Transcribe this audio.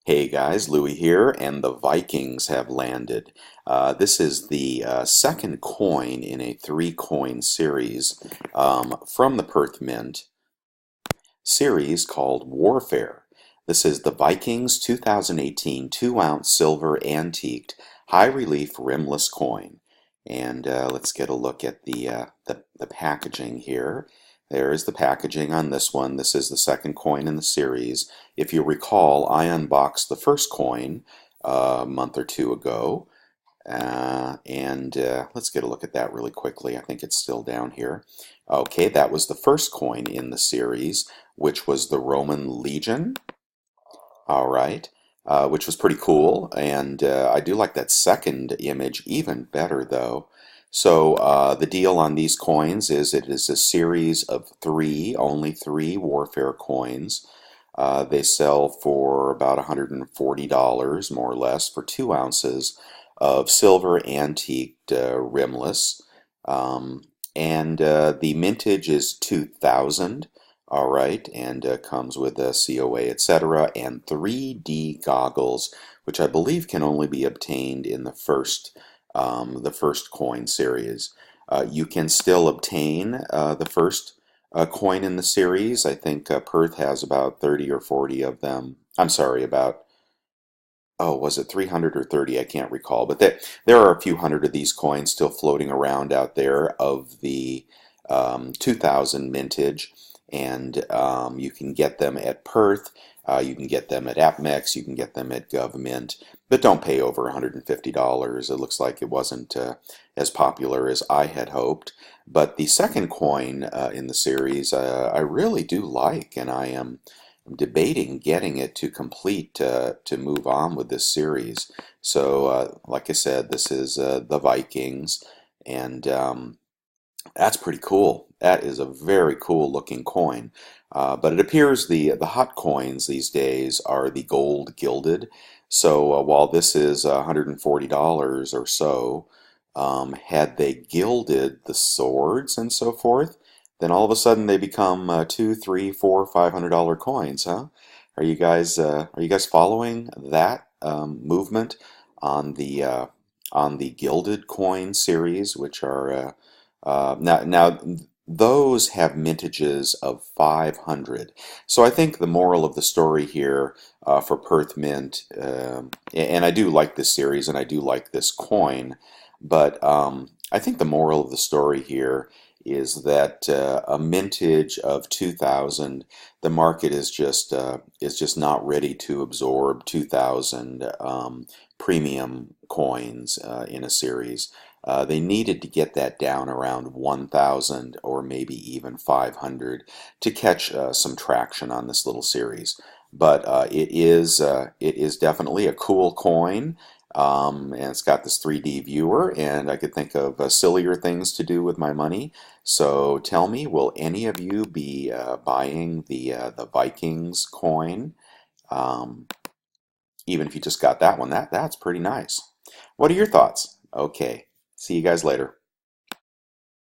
Hey guys, Louie here, and the Vikings have landed. This is the second coin in a three-coin series from the Perth Mint series called Warfare. This is the Vikings 2018 2-ounce silver antiqued high-relief rimless coin. And let's get a look at the packaging here. There is the packaging on this one. This is the second coin in the series. If you recall, I unboxed the first coin a month or two ago. Let's get a look at that really quickly. I think it's still down here. Okay, that was the first coin in the series, which was the Roman Legion. All right, which was pretty cool, and I do like that second image even better, though. So the deal on these coins is it is a series of only three Warfare coins. They sell for about $140, more or less, for 2 ounces of silver antiqued rimless. Um, the mintage is 2000. All right, and comes with a COA, etc., and 3D goggles, which I believe can only be obtained in the first coin series. You can still obtain the first coin in the series. I think Perth has about 30 or 40 of them. I'm sorry, about, oh, was it 300 or 30? I can't recall, but there are a few hundred of these coins still floating around out there of the 2000 mintage, and you can get them at Perth, you can get them at AppMex, you can get them at GovMint, but don't pay over $150. It looks like it wasn't as popular as I had hoped. But the second coin in the series I really do like, and I'm debating getting it to complete to move on with this series. So, like I said, this is the Vikings, and that's pretty cool. That is a very cool looking coin. But it appears the hot coins these days are the gold gilded. So while this is $140 or so, had they gilded the swords and so forth, then all of a sudden they become two, three, four, $500 coins, huh? Are you guys following that movement on the gilded coin series, which are now those have mintages of 500. So I think the moral of the story here for Perth Mint, and I do like this series and I do like this coin, but I think the moral of the story here is that a mintage of 2000, the market is just not ready to absorb 2000 premium coins in a series. They needed to get that down around 1,000 or maybe even 500 to catch some traction on this little series. But it is definitely a cool coin, and it's got this 3D viewer, and I could think of sillier things to do with my money. So tell me, will any of you be buying the Vikings coin? Um, Even if you just got that one, that's pretty nice. What are your thoughts? Okay, see you guys later.